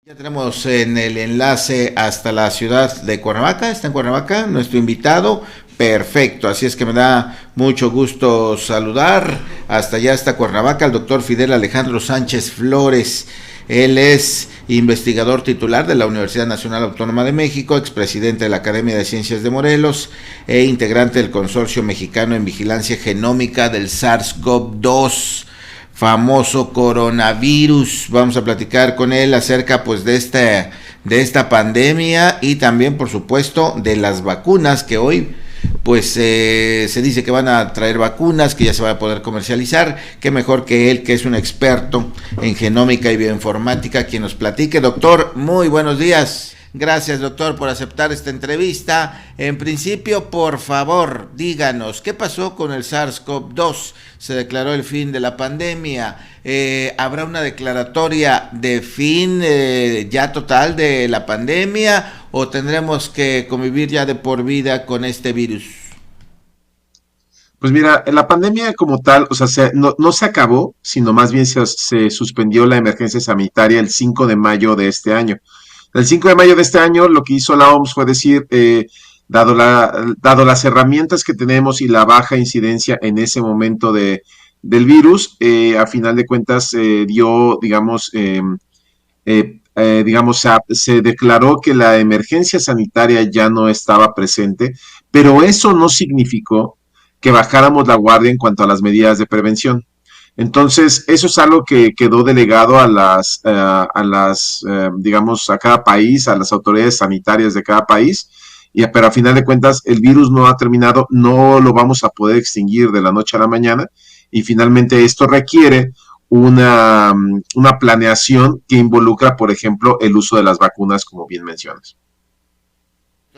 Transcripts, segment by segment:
Ya tenemos en el enlace hasta la ciudad de Cuernavaca. Está en Cuernavaca nuestro invitado. Perfecto, así es que me da mucho gusto saludar hasta allá, hasta Cuernavaca, al doctor Fidel Alejandro Sánchez Flores. Él es investigador titular de la Universidad Nacional Autónoma de México, expresidente de la Academia de Ciencias de Morelos e integrante del Consorcio Mexicano en Vigilancia Genómica del SARS-CoV-2, famoso coronavirus. Vamos a platicar con él acerca pues de esta pandemia y también por supuesto de las vacunas que hoy pues se dice que van a traer vacunas, que ya se va a poder comercializar. Qué mejor que él, que es un experto en genómica y bioinformática, quien nos platique. Doctor, muy buenos días. Gracias, doctor, por aceptar esta entrevista. En principio, por favor, díganos, ¿qué pasó con el SARS-CoV-2? Se declaró el fin de la pandemia. ¿Habrá una declaratoria de fin ya total de la pandemia o tendremos que convivir ya de por vida con este virus? Pues mira, la pandemia como tal, o sea, no se acabó, sino más bien se suspendió la emergencia sanitaria el 5 de mayo de este año. El 5 de mayo de este año lo que hizo la OMS fue decir, dado las herramientas que tenemos y la baja incidencia en ese momento del virus, a final de cuentas dio, digamos, se declaró que la emergencia sanitaria ya no estaba presente, pero eso no significó que bajáramos la guardia en cuanto a las medidas de prevención. Entonces, eso es algo que quedó delegado digamos, a cada país, a las autoridades sanitarias de cada país, pero a final de cuentas el virus no ha terminado, no lo vamos a poder extinguir de la noche a la mañana, y finalmente esto requiere una planeación que involucra, por ejemplo, el uso de las vacunas, como bien mencionas.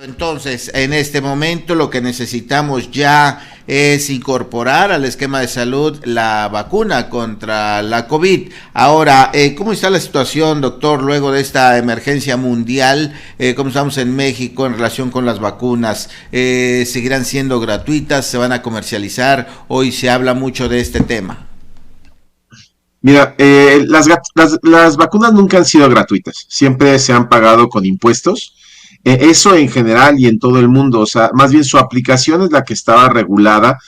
Entonces, en este momento lo que necesitamos ya es incorporar al esquema de salud la vacuna contra la COVID. Ahora, ¿cómo está la situación, doctor, luego de esta emergencia mundial? ¿Cómo estamos en México en relación con las vacunas? ¿Seguirán siendo gratuitas? ¿Se van a comercializar? Hoy se habla mucho de este tema. Mira, las vacunas nunca han sido gratuitas, siempre se han pagado con impuestos. Eso en general y en todo el mundo, o sea, más bien su aplicación es la que estaba regulada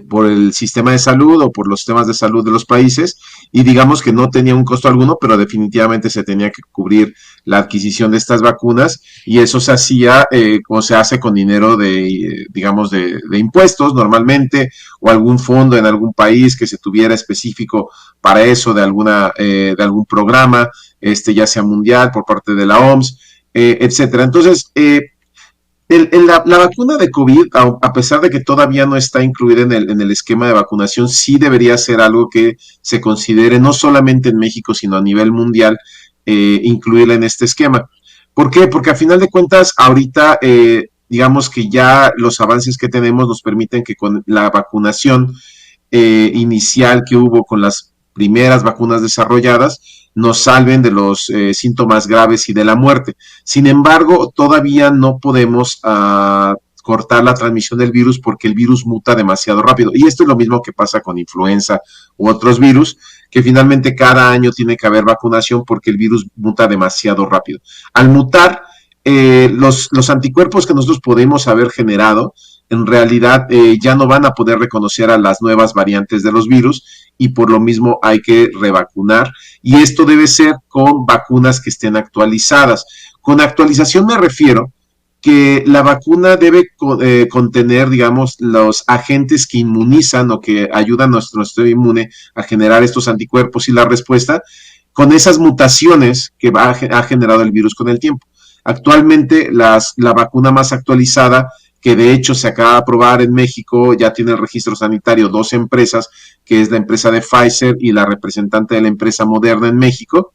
por el sistema de salud o por los sistemas de salud de los países, y digamos que no tenía un costo alguno, pero definitivamente se tenía que cubrir la adquisición de estas vacunas, y eso se hacía como se hace con dinero digamos, de impuestos normalmente, o algún fondo en algún país que se tuviera específico para eso, de algún programa, ya sea mundial por parte de la OMS, etcétera. Entonces, la vacuna de COVID, a pesar de que todavía no está incluida en el esquema de vacunación, sí debería ser algo que se considere no solamente en México, sino a nivel mundial, incluirla en este esquema. ¿Por qué? Porque a final de cuentas, ahorita, digamos que ya los avances que tenemos nos permiten que con la vacunación inicial que hubo con las primeras vacunas desarrolladas, nos salven de los síntomas graves y de la muerte. Sin embargo, todavía no podemos cortar la transmisión del virus porque el virus muta demasiado rápido. Y esto es lo mismo que pasa con influenza u otros virus, que finalmente cada año tiene que haber vacunación porque el virus muta demasiado rápido. Al mutar, los anticuerpos que nosotros podemos haber generado en realidad ya no van a poder reconocer a las nuevas variantes de los virus, y por lo mismo hay que revacunar, y esto debe ser con vacunas que estén actualizadas. Con actualización me refiero que la vacuna debe contener, digamos, los agentes que inmunizan o que ayudan a nuestro sistema inmune a generar estos anticuerpos y la respuesta con esas mutaciones que ha generado el virus con el tiempo. Actualmente la vacuna más actualizada, que de hecho se acaba de aprobar en México, ya tiene el registro sanitario dos empresas, que es la empresa de Pfizer y la representante de la empresa Moderna en México.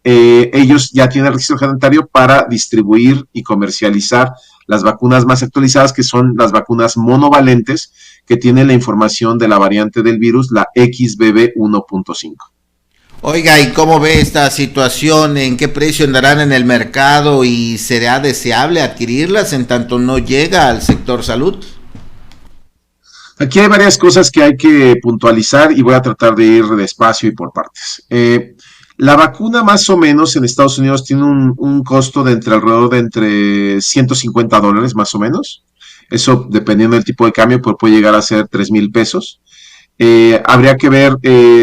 Ellos ya tienen el registro sanitario para distribuir y comercializar las vacunas más actualizadas, que son las vacunas monovalentes, que tienen la información de la variante del virus, la XBB 1.5. Oiga, ¿y cómo ve esta situación? ¿En qué precio andarán en el mercado y será deseable adquirirlas en tanto no llega al sector salud? Aquí hay varias cosas que hay que puntualizar y voy a tratar de ir despacio y por partes. La vacuna más o menos en Estados Unidos tiene un costo de alrededor de entre $150 más o menos. Eso dependiendo del tipo de cambio, pues puede llegar a ser 3,000 pesos. Habría que ver,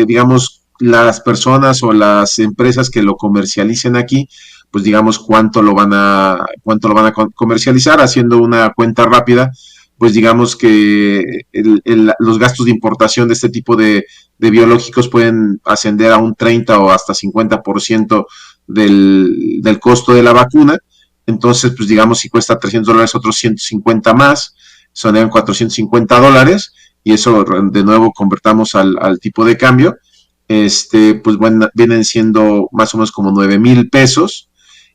digamos, las personas o las empresas que lo comercialicen aquí, pues digamos cuánto lo van a comercializar, haciendo una cuenta rápida, pues digamos que los gastos de importación de este tipo de biológicos pueden ascender a un 30 o hasta 50% del costo de la vacuna. Entonces, pues digamos, si cuesta $300, otros 150 más, son $450, y eso de nuevo convertamos al tipo de cambio, pues bueno, vienen siendo más o menos como 9,000 pesos,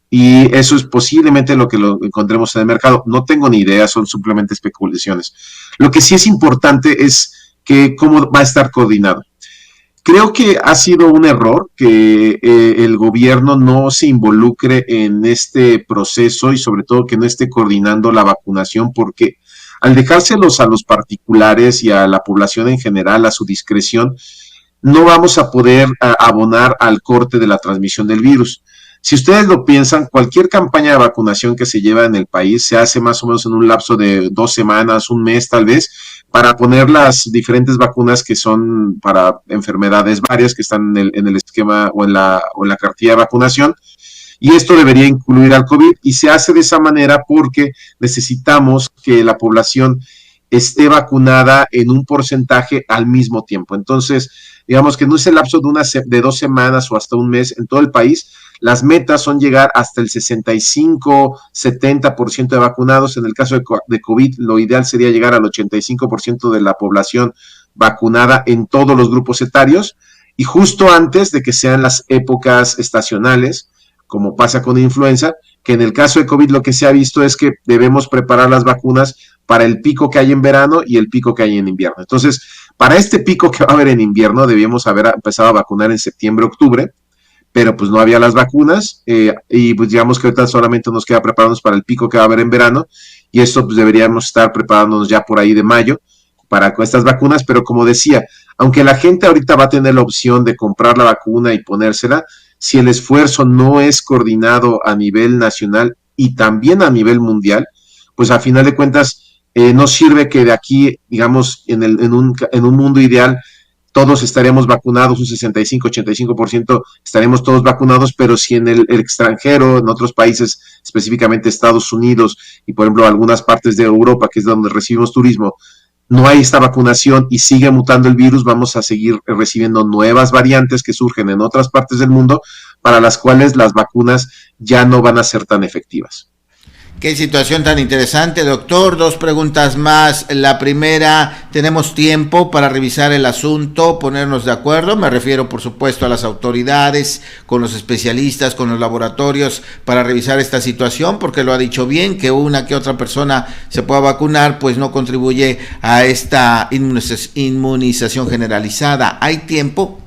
y eso es posiblemente lo que lo encontremos en el mercado. No tengo ni idea, son simplemente especulaciones. Lo que sí es importante es que cómo va a estar coordinado. Creo que ha sido un error que el gobierno no se involucre en este proceso y sobre todo que no esté coordinando la vacunación, porque al dejárselos a los particulares y a la población en general a su discreción, no vamos a poder abonar al corte de la transmisión del virus. Si ustedes lo piensan, cualquier campaña de vacunación que se lleva en el país se hace más o menos en un lapso de 2 semanas, un mes tal vez, para poner las diferentes vacunas que son para enfermedades varias que están en el esquema o en la cartilla de vacunación. Y esto debería incluir al COVID, y se hace de esa manera porque necesitamos que la población esté vacunada en un porcentaje al mismo tiempo. Entonces, digamos que no es el lapso de 2 semanas o hasta un mes en todo el país. Las metas son llegar hasta el 65-70% de vacunados. En el caso de COVID, lo ideal sería llegar al 85% de la población vacunada en todos los grupos etarios, y justo antes de que sean las épocas estacionales, como pasa con influenza, que en el caso de COVID lo que se ha visto es que debemos preparar las vacunas para el pico que hay en verano y el pico que hay en invierno. Entonces, para este pico que va a haber en invierno, debíamos haber empezado a vacunar en septiembre, octubre, pero pues no había las vacunas, y pues digamos que ahorita solamente nos queda prepararnos para el pico que va a haber en verano, y esto pues deberíamos estar preparándonos ya por ahí de mayo para estas vacunas. Pero como decía, aunque la gente ahorita va a tener la opción de comprar la vacuna y ponérsela, si el esfuerzo no es coordinado a nivel nacional y también a nivel mundial, pues a final de cuentas no sirve que de aquí, digamos, en un mundo ideal, todos estaríamos vacunados, un 65-85% estaremos todos vacunados, pero si en el extranjero, en otros países, específicamente Estados Unidos y por ejemplo algunas partes de Europa, que es donde recibimos turismo, no hay esta vacunación y sigue mutando el virus, vamos a seguir recibiendo nuevas variantes que surgen en otras partes del mundo, para las cuales las vacunas ya no van a ser tan efectivas. Qué situación tan interesante, doctor. Dos preguntas más. La primera, ¿tenemos tiempo para revisar el asunto, ponernos de acuerdo? Me refiero, por supuesto, a las autoridades, con los especialistas, con los laboratorios, para revisar esta situación, porque lo ha dicho bien, que una que otra persona se pueda vacunar, pues no contribuye a esta inmunización generalizada. ¿Hay tiempo?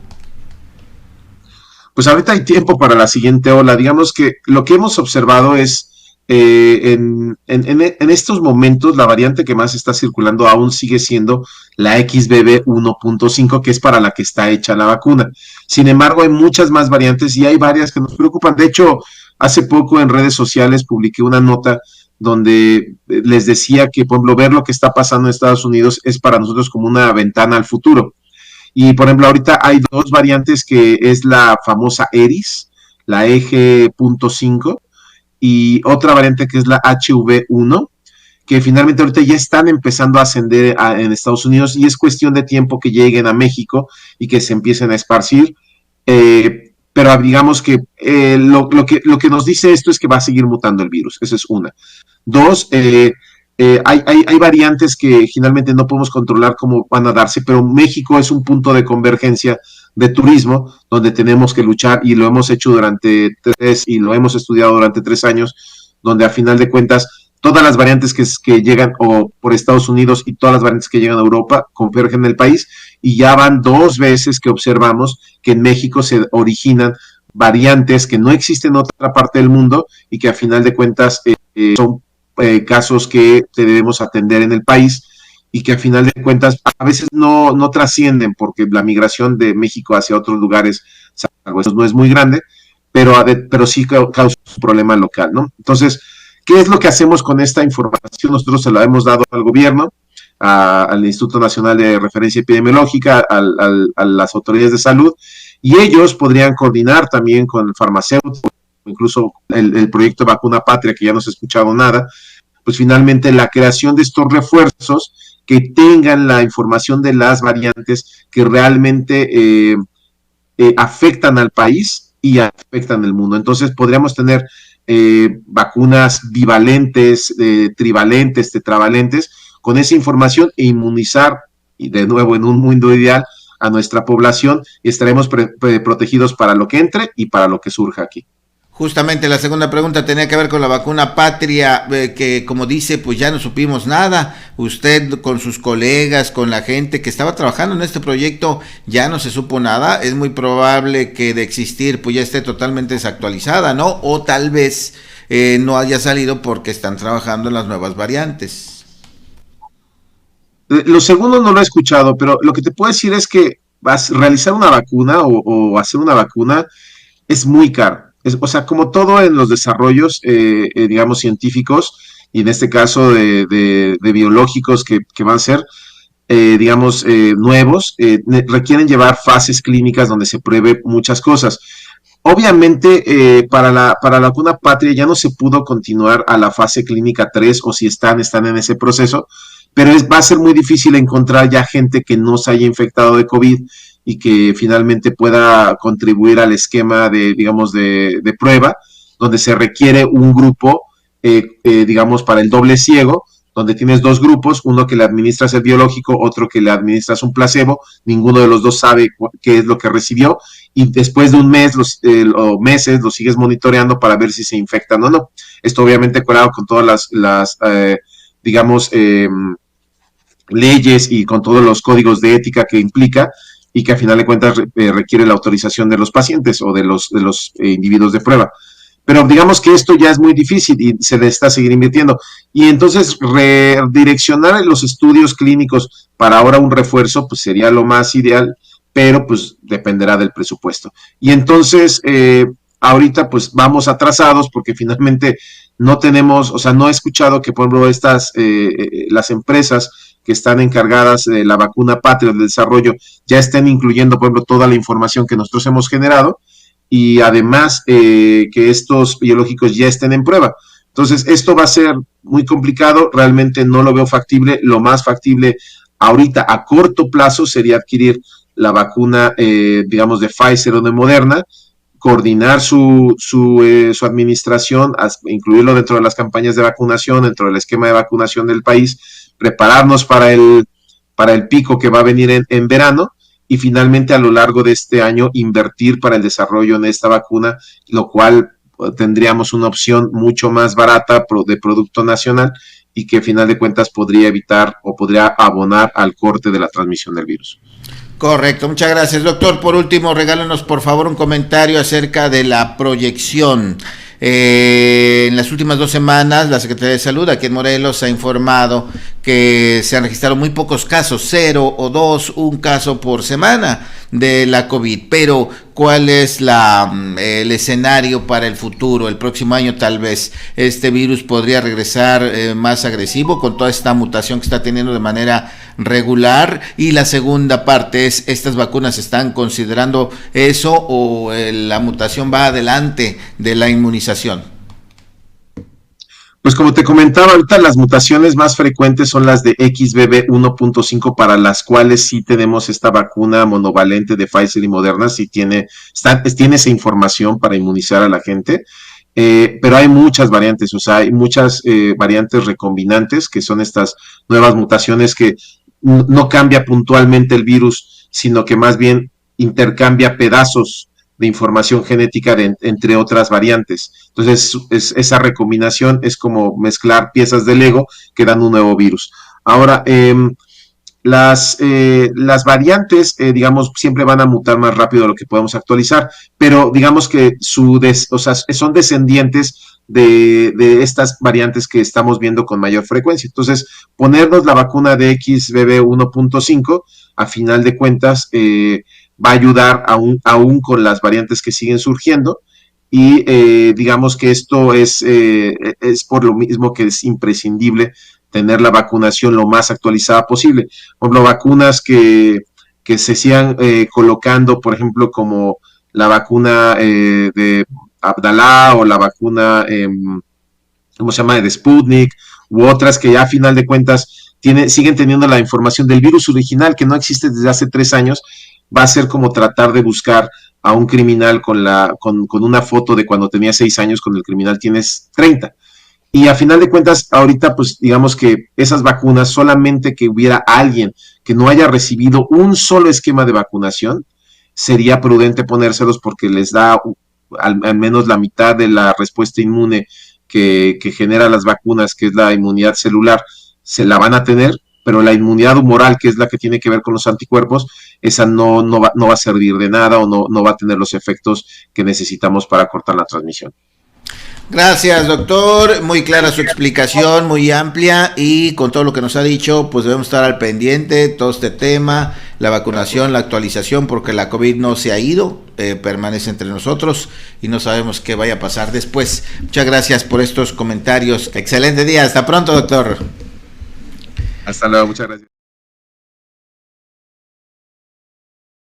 Pues ahorita hay tiempo para la siguiente ola. Digamos que lo que hemos observado es en estos momentos la variante que más está circulando aún sigue siendo la XBB 1.5, que es para la que está hecha la vacuna. Sin embargo, hay muchas más variantes y hay varias que nos preocupan. De hecho, hace poco en redes sociales publiqué una nota donde les decía que, por ejemplo, ver lo que está pasando en Estados Unidos es para nosotros como una ventana al futuro. Y, por ejemplo, ahorita hay dos variantes, que es la famosa ERIS, la EG.5, y otra variante que es la HV1, que finalmente ahorita ya están empezando a ascender en Estados Unidos, y es cuestión de tiempo que lleguen a México y que se empiecen a esparcir. Pero digamos que lo que nos dice esto es que va a seguir mutando el virus. Esa es una. Dos, hay variantes que finalmente no podemos controlar cómo van a darse, pero México es un punto de convergencia de turismo donde tenemos que luchar, y lo hemos hecho y lo hemos estudiado durante 3 años, donde a final de cuentas todas las variantes que llegan o por Estados Unidos y todas las variantes que llegan a Europa convergen en el país, y ya van 2 veces que observamos que en México se originan variantes que no existen en otra parte del mundo y que a final de cuentas son casos que debemos atender en el país, y que a final de cuentas a veces no trascienden porque la migración de México hacia otros lugares salvo eso no es muy grande, pero sí causa un problema local, ¿no? Entonces, ¿qué es lo que hacemos con esta información? Nosotros se la hemos dado al gobierno, al Instituto Nacional de Referencia Epidemiológica, a las autoridades de salud, y ellos podrían coordinar también con el farmacéutico, incluso el proyecto Vacuna Patria, que ya no se ha escuchado nada, pues finalmente la creación de estos refuerzos que tengan la información de las variantes que realmente afectan al país y afectan el mundo. Entonces podríamos tener vacunas bivalentes, trivalentes, tetravalentes, con esa información e inmunizar, y de nuevo en un mundo ideal, a nuestra población y estaremos protegidos para lo que entre y para lo que surja aquí. Justamente la segunda pregunta tenía que ver con la vacuna Patria, que como dice, pues ya no supimos nada. Usted con sus colegas, con la gente que estaba trabajando en este proyecto, ya no se supo nada. Es muy probable que de existir, pues ya esté totalmente desactualizada, ¿no? O tal vez no haya salido porque están trabajando en las nuevas variantes. Lo segundo no lo he escuchado, pero lo que te puedo decir es que realizar una vacuna o hacer una vacuna es muy caro. O sea, como todo en los desarrollos, digamos, científicos, y en este caso de biológicos que van a ser, digamos, nuevos, requieren llevar fases clínicas donde se pruebe muchas cosas. Obviamente, para la vacuna Patria ya no se pudo continuar a la fase clínica 3 o si están en ese proceso, pero va a ser muy difícil encontrar ya gente que no se haya infectado de COVID y que finalmente pueda contribuir al esquema de, digamos, de prueba, donde se requiere un grupo, digamos, para el doble ciego, donde tienes dos grupos, uno que le administras el biológico, otro que le administras un placebo, ninguno de los dos sabe qué es lo que recibió, y después de un mes o meses los sigues monitoreando para ver si se infectan o no. Esto obviamente curado con todas las digamos, leyes y con todos los códigos de ética que implica y que a final de cuentas requiere la autorización de los pacientes o de los individuos de prueba. Pero digamos que esto ya es muy difícil y se le está seguir invirtiendo. Y entonces redireccionar los estudios clínicos para ahora un refuerzo, pues sería lo más ideal, pero pues dependerá del presupuesto. Y entonces, ahorita pues vamos atrasados porque finalmente no tenemos, o sea, no he escuchado que, por ejemplo, las empresas que están encargadas de la vacuna Patria, del desarrollo, ya estén incluyendo, por ejemplo, toda la información que nosotros hemos generado y además que estos biológicos ya estén en prueba. Entonces, esto va a ser muy complicado, realmente no lo veo factible. Lo más factible ahorita a corto plazo sería adquirir la vacuna, digamos, de Pfizer o de Moderna, coordinar su administración, incluirlo dentro de las campañas de vacunación, dentro del esquema de vacunación del país, prepararnos para el pico que va a venir en verano y finalmente a lo largo de este año invertir para el desarrollo en esta vacuna, lo cual tendríamos una opción mucho más barata de producto nacional y que a final de cuentas podría evitar o podría abonar al corte de la transmisión del virus. Correcto, muchas gracias, doctor. Por último, regálenos por favor un comentario acerca de la proyección. En las últimas 2 semanas, la Secretaría de Salud aquí en Morelos ha informado que se han registrado muy pocos casos, 0 o 2, un caso por semana de la COVID. Pero, ¿cuál es el escenario para el futuro? El próximo año tal vez este virus podría regresar más agresivo con toda esta mutación que está teniendo de manera regular. Y la segunda parte es, ¿estas vacunas están considerando eso o la mutación va adelante de la inmunización? Pues como te comentaba, ahorita las mutaciones más frecuentes son las de XBB 1.5, para las cuales sí tenemos esta vacuna monovalente de Pfizer y Moderna, sí tiene esa información para inmunizar a la gente, pero hay muchas variantes, o sea, hay muchas variantes recombinantes, que son estas nuevas mutaciones que no cambia puntualmente el virus, sino que más bien intercambia pedazos de información genética entre otras variantes. Entonces, esa recombinación es como mezclar piezas de Lego que dan un nuevo virus. Ahora, las variantes, digamos, siempre van a mutar más rápido de lo que podemos actualizar, pero digamos que o sea, son descendientes de estas variantes que estamos viendo con mayor frecuencia. Entonces, ponernos la vacuna de XBB 1.5, a final de cuentas, va a ayudar aún con las variantes que siguen surgiendo. Y digamos que esto es por lo mismo que es imprescindible tener la vacunación lo más actualizada posible. Por ejemplo, vacunas que se sigan colocando, por ejemplo, como la vacuna de Abdalá o la vacuna, ¿cómo se llama?, de Sputnik, u otras que ya a final de cuentas siguen teniendo la información del virus original que no existe desde hace 3 años. Va a ser como tratar de buscar a un criminal con una foto de cuando tenía 6 años, con el criminal tienes 30. Y a final de cuentas, ahorita, pues digamos que esas vacunas, solamente que hubiera alguien que no haya recibido un solo esquema de vacunación, sería prudente ponérselos porque les da al menos la mitad de la respuesta inmune que genera las vacunas, que es la inmunidad celular, se la van a tener, pero la inmunidad humoral, que es la que tiene que ver con los anticuerpos, esa no va a servir de nada, o no va a tener los efectos que necesitamos para cortar la transmisión. Gracias, doctor. Muy clara su explicación, muy amplia, y con todo lo que nos ha dicho, pues debemos estar al pendiente de todo este tema, la vacunación, la actualización, porque la COVID no se ha ido, permanece entre nosotros y no sabemos qué vaya a pasar después. Muchas gracias por estos comentarios. Excelente día. Hasta pronto, doctor. Hasta luego. Muchas gracias.